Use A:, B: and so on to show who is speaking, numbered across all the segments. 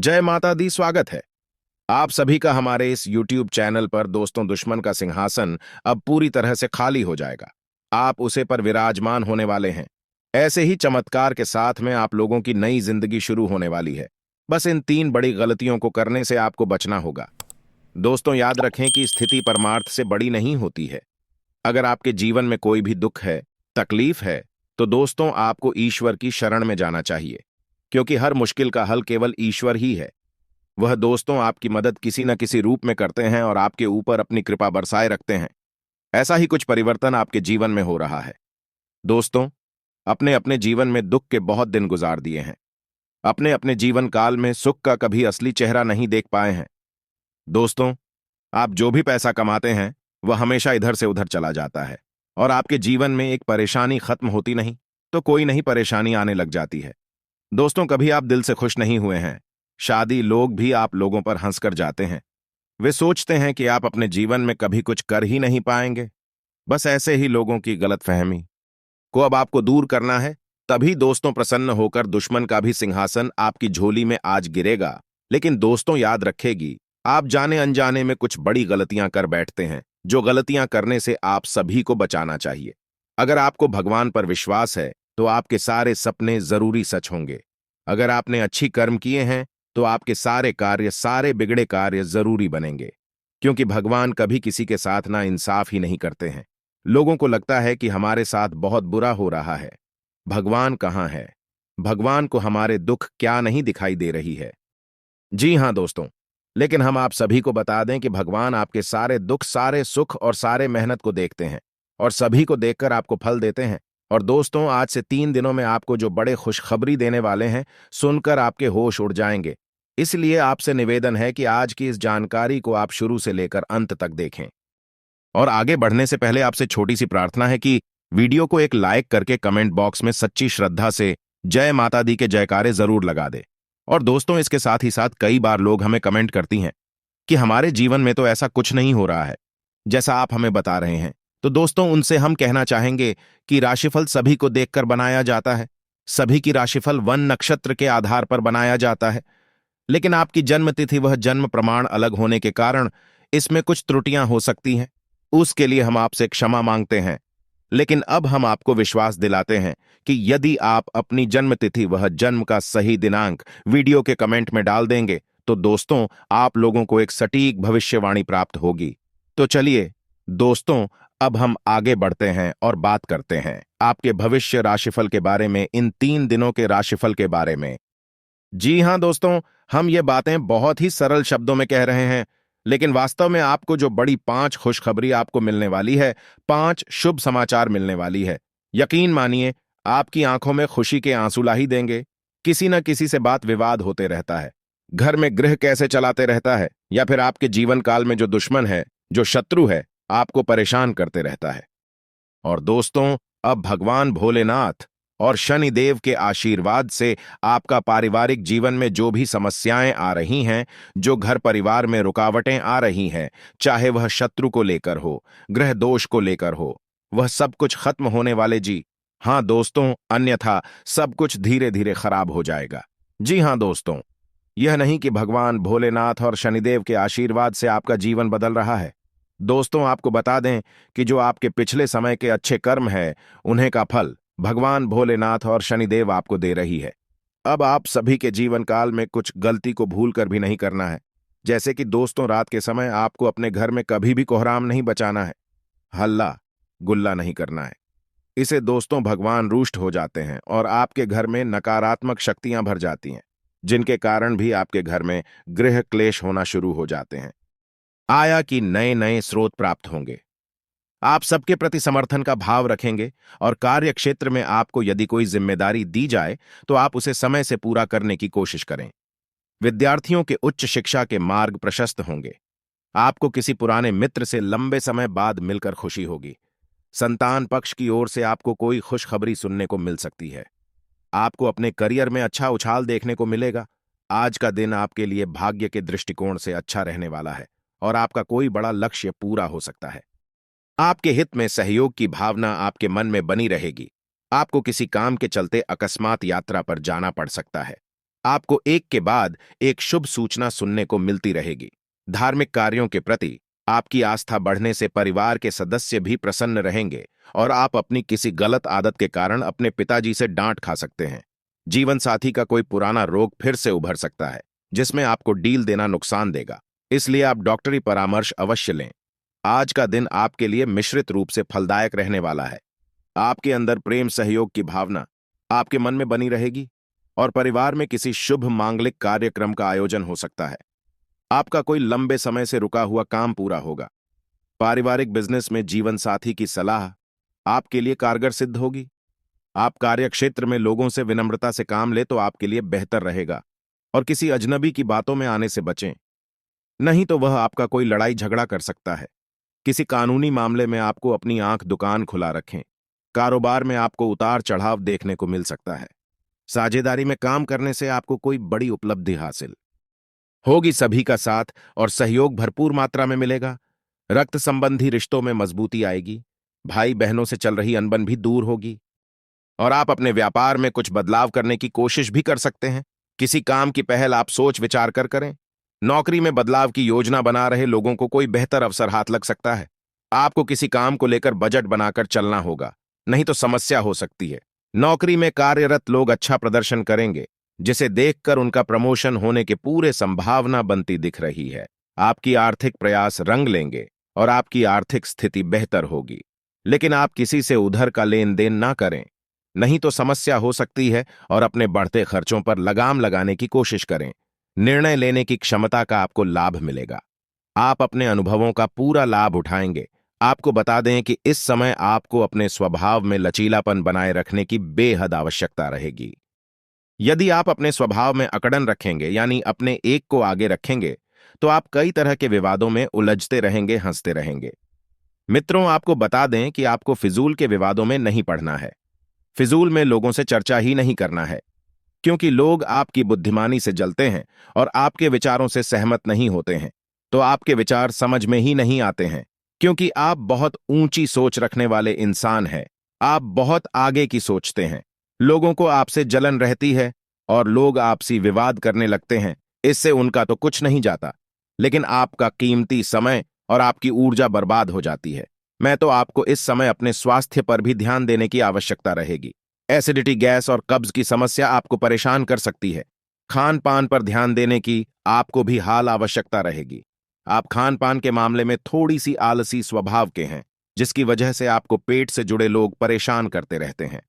A: जय माता दी। स्वागत है आप सभी का हमारे इस YouTube चैनल पर। दोस्तों, दुश्मन का सिंहासन अब पूरी तरह से खाली हो जाएगा। आप उसे पर विराजमान होने वाले हैं। ऐसे ही चमत्कार के साथ में आप लोगों की नई जिंदगी शुरू होने वाली है। बस इन 3 बड़ी गलतियों को करने से आपको बचना होगा। दोस्तों, याद रखें कि स्थिति परमार्थ से बड़ी नहीं होती है। अगर आपके जीवन में कोई भी दुख है, तकलीफ है, तो दोस्तों आपको ईश्वर की शरण में जाना चाहिए, क्योंकि हर मुश्किल का हल केवल ईश्वर ही है। वह दोस्तों आपकी मदद किसी न किसी रूप में करते हैं और आपके ऊपर अपनी कृपा बरसाए रखते हैं। ऐसा ही कुछ परिवर्तन आपके जीवन में हो रहा है। दोस्तों, अपने अपने जीवन में दुख के बहुत दिन गुजार दिए हैं। अपने अपने जीवन काल में सुख का कभी असली चेहरा नहीं देख पाए हैं। दोस्तों, आप जो भी पैसा कमाते हैं वह हमेशा इधर से उधर चला जाता है और आपके जीवन में एक परेशानी खत्म होती नहीं तो कोई नई परेशानी आने लग जाती है। दोस्तों, कभी आप दिल से खुश नहीं हुए हैं। शादी लोग भी आप लोगों पर हंसकर जाते हैं। वे सोचते हैं कि आप अपने जीवन में कभी कुछ कर ही नहीं पाएंगे। बस ऐसे ही लोगों की गलतफहमी को अब आपको दूर करना है। तभी दोस्तों प्रसन्न होकर दुश्मन का भी सिंहासन आपकी झोली में आज गिरेगा। लेकिन दोस्तों, याद रखेगी, आप जाने अनजाने में कुछ बड़ी गलतियां कर बैठते हैं, जो गलतियां करने से आप सभी को बचाना चाहिए। अगर आपको भगवान पर विश्वास है तो आपके सारे सपने जरूरी सच होंगे। अगर आपने अच्छी कर्म किए हैं तो आपके सारे कार्य, सारे बिगड़े कार्य जरूरी बनेंगे, क्योंकि भगवान कभी किसी के साथ ना इंसाफ ही नहीं करते हैं। लोगों को लगता है कि हमारे साथ बहुत बुरा हो रहा है। भगवान कहाँ है? भगवान को हमारे दुख क्या नहीं दिखाई दे रही है? जी हां दोस्तों, लेकिन हम आप सभी को बता दें कि भगवान आपके सारे दुख, सारे सुख और सारे मेहनत को देखते हैं और सभी को देखकर आपको फल देते हैं। और दोस्तों, आज से 3 दिनों में आपको जो बड़े खुशखबरी देने वाले हैं, सुनकर आपके होश उड़ जाएंगे। इसलिए आपसे निवेदन है कि आज की इस जानकारी को आप शुरू से लेकर अंत तक देखें। और आगे बढ़ने से पहले आपसे छोटी सी प्रार्थना है कि वीडियो को एक लाइक करके कमेंट बॉक्स में सच्ची श्रद्धा से जय माता दी के जयकारे जरूर लगा दे। और दोस्तों, इसके साथ ही साथ कई बार लोग हमें कमेंट करती हैं कि हमारे जीवन में तो ऐसा कुछ नहीं हो रहा है जैसा आप हमें बता रहे हैं। तो दोस्तों, उनसे हम कहना चाहेंगे कि राशिफल सभी को देखकर बनाया जाता है। सभी की राशिफल वन नक्षत्र के आधार पर बनाया जाता है, लेकिन आपकी जन्म तिथि, वह जन्म प्रमाण अलग होने के कारण इसमें कुछ त्रुटियां हो सकती हैं। उसके लिए हम आपसे क्षमा मांगते हैं। लेकिन अब हम आपको विश्वास दिलाते हैं कि यदि आप अपनी जन्म तिथि, वह जन्म का सही दिनांक वीडियो के कमेंट में डाल देंगे तो दोस्तों आप लोगों को एक सटीक भविष्यवाणी प्राप्त होगी। तो चलिए दोस्तों, अब हम आगे बढ़ते हैं और बात करते हैं आपके भविष्य राशिफल के बारे में, इन 3 दिनों के राशिफल के बारे में। जी हां दोस्तों, हम ये बातें बहुत ही सरल शब्दों में कह रहे हैं, लेकिन वास्तव में आपको जो बड़ी 5 खुशखबरी आपको मिलने वाली है, 5 शुभ समाचार मिलने वाली है, यकीन मानिए आपकी आंखों में खुशी के आंसू ला ही देंगे। किसी न किसी से बात विवाद होते रहता है, घर में गृह कैसे चलाते रहता है, या फिर आपके जीवन काल में जो दुश्मन है, जो शत्रु है, आपको परेशान करते रहता है। और दोस्तों, अब भगवान भोलेनाथ और शनिदेव के आशीर्वाद से आपका पारिवारिक जीवन में जो भी समस्याएं आ रही हैं, जो घर परिवार में रुकावटें आ रही हैं, चाहे वह शत्रु को लेकर हो, ग्रह दोष को लेकर हो, वह सब कुछ खत्म होने वाले। जी हां दोस्तों, अन्यथा सब कुछ धीरे धीरे खराब हो जाएगा। जी हां दोस्तों, यह नहीं कि भगवान भोलेनाथ और शनिदेव के आशीर्वाद से आपका जीवन बदल रहा है। दोस्तों, आपको बता दें कि जो आपके पिछले समय के अच्छे कर्म है, उन्हें का फल भगवान भोलेनाथ और शनिदेव आपको दे रही है। अब आप सभी के जीवन काल में कुछ गलती को भूल कर भी नहीं करना है। जैसे कि दोस्तों, रात के समय आपको अपने घर में कभी भी कोहराम नहीं बचाना है, हल्ला गुल्ला नहीं करना है। इसे दोस्तों भगवान रुष्ट हो जाते हैं और आपके घर में नकारात्मक शक्तियां भर जाती हैं, जिनके कारण भी आपके घर में गृह क्लेश होना शुरू हो जाते हैं। आया कि नए नए स्रोत प्राप्त होंगे। आप सबके प्रति समर्थन का भाव रखेंगे और कार्य क्षेत्र में आपको यदि कोई जिम्मेदारी दी जाए तो आप उसे समय से पूरा करने की कोशिश करें। विद्यार्थियों के उच्च शिक्षा के मार्ग प्रशस्त होंगे। आपको किसी पुराने मित्र से लंबे समय बाद मिलकर खुशी होगी। संतान पक्ष की ओर से आपको कोई खुशखबरी सुनने को मिल सकती है। आपको अपने करियर में अच्छा उछाल देखने को मिलेगा। आज का दिन आपके लिए भाग्य के दृष्टिकोण से अच्छा रहने वाला है और आपका कोई बड़ा लक्ष्य पूरा हो सकता है। आपके हित में सहयोग की भावना आपके मन में बनी रहेगी। आपको किसी काम के चलते अकस्मात यात्रा पर जाना पड़ सकता है। आपको एक के बाद एक शुभ सूचना सुनने को मिलती रहेगी। धार्मिक कार्यों के प्रति आपकी आस्था बढ़ने से परिवार के सदस्य भी प्रसन्न रहेंगे और आप अपनी किसी गलत आदत के कारण अपने पिताजी से डांट खा सकते हैं। जीवन साथी का कोई पुराना रोग फिर से उभर सकता है, जिसमें आपको डील देना नुकसान देगा, इसलिए आप डॉक्टरी परामर्श अवश्य लें। आज का दिन आपके लिए मिश्रित रूप से फलदायक रहने वाला है। आपके अंदर प्रेम सहयोग की भावना आपके मन में बनी रहेगी और परिवार में किसी शुभ मांगलिक कार्यक्रम का आयोजन हो सकता है। आपका कोई लंबे समय से रुका हुआ काम पूरा होगा। पारिवारिक बिजनेस में जीवन साथी की सलाह आपके लिए कारगर सिद्ध होगी। आप कार्यक्षेत्र में लोगों से विनम्रता से काम ले तो आपके लिए बेहतर रहेगा और किसी अजनबी की बातों में आने से बचें, नहीं तो वह आपका कोई लड़ाई झगड़ा कर सकता है। किसी कानूनी मामले में आपको अपनी आंख दुकान खुला रखें। कारोबार में आपको उतार चढ़ाव देखने को मिल सकता है। साझेदारी में काम करने से आपको कोई बड़ी उपलब्धि हासिल होगी। सभी का साथ और सहयोग भरपूर मात्रा में मिलेगा। रक्त संबंधी रिश्तों में मजबूती आएगी। भाई बहनों से चल रही अनबन भी दूर होगी और आप अपने व्यापार में कुछ बदलाव करने की कोशिश भी कर सकते हैं। किसी काम की पहल आप सोच विचार कर करें। नौकरी में बदलाव की योजना बना रहे लोगों को कोई बेहतर अवसर हाथ लग सकता है। आपको किसी काम को लेकर बजट बनाकर चलना होगा, नहीं तो समस्या हो सकती है। नौकरी में कार्यरत लोग अच्छा प्रदर्शन करेंगे, जिसे देखकर उनका प्रमोशन होने के पूरे संभावना बनती दिख रही है। आपकी आर्थिक प्रयास रंग लेंगे और आपकी आर्थिक स्थिति बेहतर होगी, लेकिन आप किसी से उधार का लेन देन ना करें, नहीं तो समस्या हो सकती है। और अपने बढ़ते खर्चों पर लगाम लगाने की कोशिश करें। निर्णय लेने की क्षमता का आपको लाभ मिलेगा। आप अपने अनुभवों का पूरा लाभ उठाएंगे। आपको बता दें कि इस समय आपको अपने स्वभाव में लचीलापन बनाए रखने की बेहद आवश्यकता रहेगी। यदि आप अपने स्वभाव में अकड़न रखेंगे, यानी अपने एक को आगे रखेंगे, तो आप कई तरह के विवादों में उलझते रहेंगे, हंसते रहेंगे। मित्रों, आपको बता दें कि आपको फिजूल के विवादों में नहीं पड़ना है। फिजूल में लोगों से चर्चा ही नहीं करना है, क्योंकि लोग आपकी बुद्धिमानी से जलते हैं और आपके विचारों से सहमत नहीं होते हैं, तो आपके विचार समझ में ही नहीं आते हैं, क्योंकि आप बहुत ऊंची सोच रखने वाले इंसान हैं। आप बहुत आगे की सोचते हैं। लोगों को आपसे जलन रहती है और लोग आपसी विवाद करने लगते हैं। इससे उनका तो कुछ नहीं जाता, लेकिन आपका कीमती समय और आपकी ऊर्जा बर्बाद हो जाती है। मैं तो आपको इस समय अपने स्वास्थ्य पर भी ध्यान देने की आवश्यकता रहेगी। एसिडिटी, गैस और कब्ज की समस्या आपको परेशान कर सकती है। खान पान पर ध्यान देने की आपको भी हाल आवश्यकता रहेगी। आप खान पान के मामले में थोड़ी सी आलसी स्वभाव के हैं, जिसकी वजह से आपको पेट से जुड़े लोग परेशान करते रहते हैं।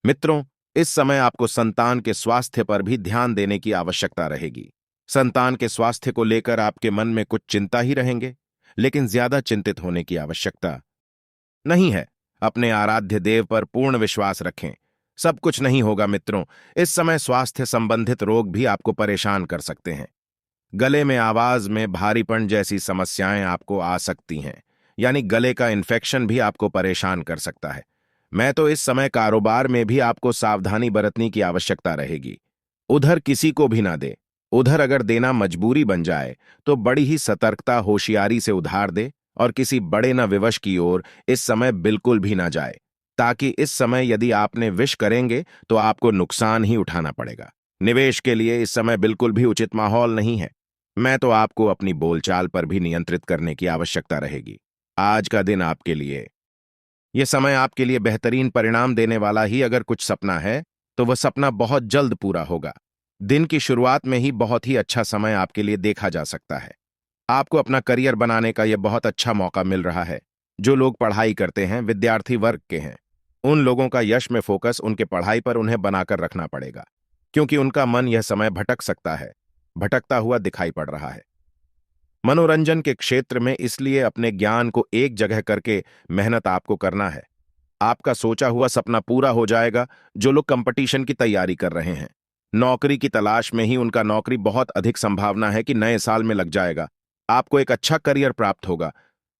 A: मित्रों, इस समय आपको संतान के स्वास्थ्य पर भी ध्यान देने की आवश्यकता रहेगी। संतान के स्वास्थ्य को लेकर आपके मन में कुछ चिंता ही रहेंगे, लेकिन ज्यादा चिंतित होने की आवश्यकता नहीं है। अपने आराध्य देव पर पूर्ण विश्वास रखें। सब कुछ नहीं होगा। मित्रों, इस समय स्वास्थ्य संबंधित रोग भी आपको परेशान कर सकते हैं। गले में आवाज में भारीपन जैसी समस्याएं आपको आ सकती हैं, यानी गले का इन्फेक्शन भी आपको परेशान कर सकता है। मैं तो इस समय कारोबार में भी आपको सावधानी बरतने की आवश्यकता रहेगी। उधर किसी को भी ना दे। उधर अगर देना मजबूरी बन जाए तो बड़ी ही सतर्कता, होशियारी से उधार दे और किसी बड़े न विवश की ओर इस समय बिल्कुल भी ना जाए, ताकि इस समय यदि आपने विश करेंगे तो आपको नुकसान ही उठाना पड़ेगा। निवेश के लिए इस समय बिल्कुल भी उचित माहौल नहीं है। मैं तो आपको अपनी बोलचाल पर भी नियंत्रित करने की आवश्यकता रहेगी। आज का दिन आपके लिए, यह समय आपके लिए बेहतरीन परिणाम देने वाला ही अगर कुछ सपना है तो वह सपना बहुत जल्द पूरा होगा। दिन की शुरुआत में ही बहुत ही अच्छा समय आपके लिए देखा जा सकता है। आपको अपना करियर बनाने का यह बहुत अच्छा मौका मिल रहा है। जो लोग पढ़ाई करते हैं, विद्यार्थी वर्ग के हैं, उन लोगों का यश में फोकस उनके पढ़ाई पर उन्हें बनाकर रखना पड़ेगा, क्योंकि उनका मन यह समय भटक सकता है, भटकता हुआ दिखाई पड़ रहा है। मनोरंजन के क्षेत्र में इसलिए अपने ज्ञान को एक जगह करके मेहनत आपको करना है। आपका सोचा हुआ सपना पूरा हो जाएगा। जो लोग कंपटीशन की तैयारी कर रहे हैं, नौकरी की तलाश में ही उनका नौकरी बहुत अधिक संभावना है कि नए साल में लग जाएगा। आपको एक अच्छा करियर प्राप्त होगा।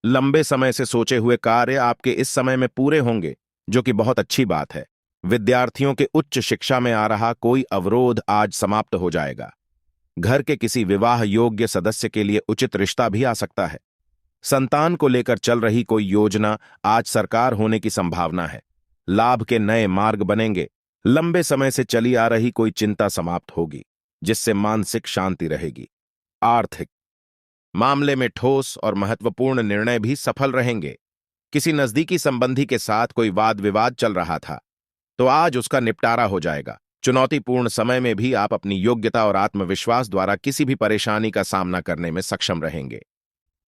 A: लंबे समय से सोचे हुए कार्य आपके इस समय में पूरे होंगे, जो कि बहुत अच्छी बात है। विद्यार्थियों के उच्च शिक्षा में आ रहा कोई अवरोध आज समाप्त हो जाएगा। घर के किसी विवाह योग्य सदस्य के लिए उचित रिश्ता भी आ सकता है। संतान को लेकर चल रही कोई योजना आज साकार होने की संभावना है। लाभ के नए मार्ग बनेंगे। लंबे समय से चली आ रही कोई चिंता समाप्त होगी। जिससे मानसिक शांति रहेगी। आर्थिक मामले में ठोस और महत्वपूर्ण निर्णय भी सफल रहेंगे। किसी नजदीकी संबंधी के साथ कोई वाद विवाद चल रहा था, तो आज उसका निपटारा हो जाएगा। चुनौतीपूर्ण समय में भी आप अपनी योग्यता और आत्मविश्वास द्वारा किसी भी परेशानी का सामना करने में सक्षम रहेंगे।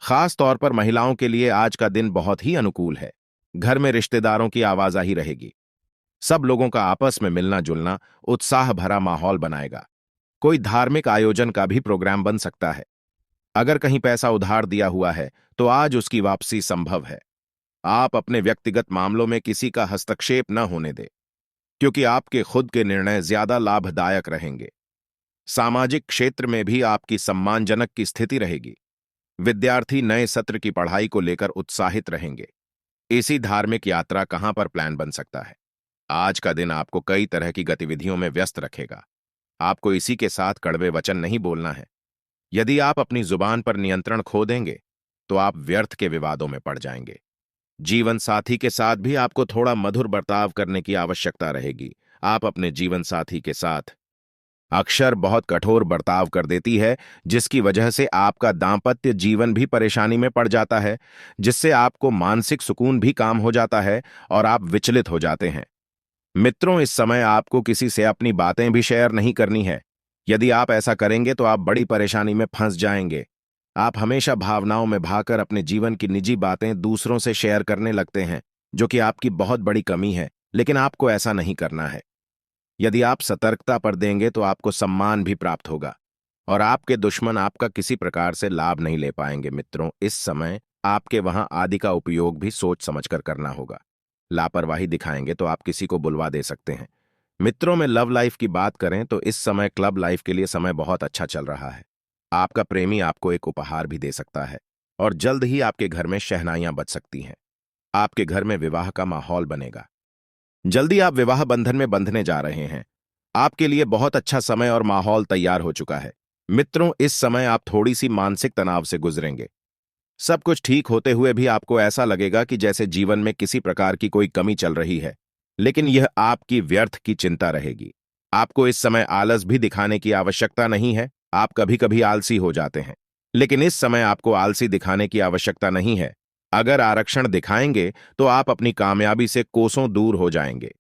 A: खास तौर पर महिलाओं के लिए आज का दिन बहुत ही अनुकूल है। घर में रिश्तेदारों की आवाजाही रहेगी। सब लोगों का आपस में मिलना जुलना उत्साह भरा माहौल बनाएगा। कोई धार्मिक आयोजन का भी प्रोग्राम बन सकता है। अगर कहीं पैसा उधार दिया हुआ है तो आज उसकी वापसी संभव है। आप अपने व्यक्तिगत मामलों में किसी का हस्तक्षेप न होने दें, क्योंकि आपके खुद के निर्णय ज्यादा लाभदायक रहेंगे। सामाजिक क्षेत्र में भी आपकी सम्मानजनक की स्थिति रहेगी। विद्यार्थी नए सत्र की पढ़ाई को लेकर उत्साहित रहेंगे। इसी धार्मिक यात्रा कहां पर प्लान बन सकता है। आज का दिन आपको कई तरह की गतिविधियों में व्यस्त रखेगा। आपको इसी के साथ कड़वे वचन नहीं बोलना है। यदि आप अपनी जुबान पर नियंत्रण खो देंगे तो आप व्यर्थ के विवादों में पड़ जाएंगे। जीवन साथी के साथ भी आपको थोड़ा मधुर बर्ताव करने की आवश्यकता रहेगी। आप अपने जीवन साथी के साथ अक्सर बहुत कठोर बर्ताव कर देती है, जिसकी वजह से आपका दांपत्य जीवन भी परेशानी में पड़ जाता है, जिससे आपको मानसिक सुकून भी काम हो जाता है और आप विचलित हो जाते हैं। मित्रों, इस समय आपको किसी से अपनी बातें भी शेयर नहीं करनी है। यदि आप ऐसा करेंगे तो आप बड़ी परेशानी में फंस जाएंगे। आप हमेशा भावनाओं में भाकर अपने जीवन की निजी बातें दूसरों से शेयर करने लगते हैं, जो कि आपकी बहुत बड़ी कमी है, लेकिन आपको ऐसा नहीं करना है। यदि आप सतर्कता पर देंगे तो आपको सम्मान भी प्राप्त होगा और आपके दुश्मन आपका किसी प्रकार से लाभ नहीं ले पाएंगे। मित्रों, इस समय आपके वहां आदि का उपयोग भी सोच समझकर करना होगा। लापरवाही दिखाएंगे तो आप किसी को बुलवा दे सकते हैं। मित्रों में लव लाइफ की बात करें तो इस समय क्लब लाइफ के लिए समय बहुत अच्छा चल रहा है। आपका प्रेमी आपको एक उपहार भी दे सकता है और जल्द ही आपके घर में शहनाइयां बज सकती हैं। आपके घर में विवाह का माहौल बनेगा। जल्दी आप विवाह बंधन में बंधने जा रहे हैं। आपके लिए बहुत अच्छा समय और माहौल तैयार हो चुका है। मित्रों, इस समय आप थोड़ी सी मानसिक तनाव से गुजरेंगे। सब कुछ ठीक होते हुए भी आपको ऐसा लगेगा कि जैसे जीवन में किसी प्रकार की कोई कमी चल रही है, लेकिन यह आपकी व्यर्थ की चिंता रहेगी। आपको इस समय आलस भी दिखाने की आवश्यकता नहीं है। आप कभी कभी आलसी हो जाते हैं, लेकिन इस समय आपको आलसी दिखाने की आवश्यकता नहीं है। अगर आरक्षण दिखाएंगे तो आप अपनी कामयाबी से कोसों दूर हो जाएंगे।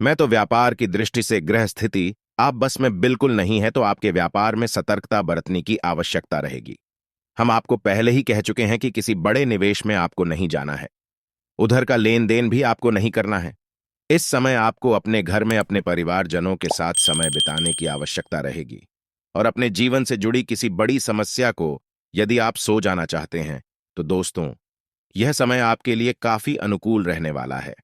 A: मैं तो व्यापार की दृष्टि से ग्रह स्थिति आप बस में बिल्कुल नहीं है, तो आपके व्यापार में सतर्कता बरतने की आवश्यकता रहेगी। हम आपको पहले ही कह चुके हैं कि किसी बड़े निवेश में आपको नहीं जाना है। उधर का लेन देन भी आपको नहीं करना है। इस समय आपको अपने घर में अपने परिवारजनों के साथ समय बिताने की आवश्यकता रहेगी और अपने जीवन से जुड़ी किसी बड़ी समस्या को यदि आप सो जाना चाहते हैं तो दोस्तों, यह समय आपके लिए काफी अनुकूल रहने वाला है।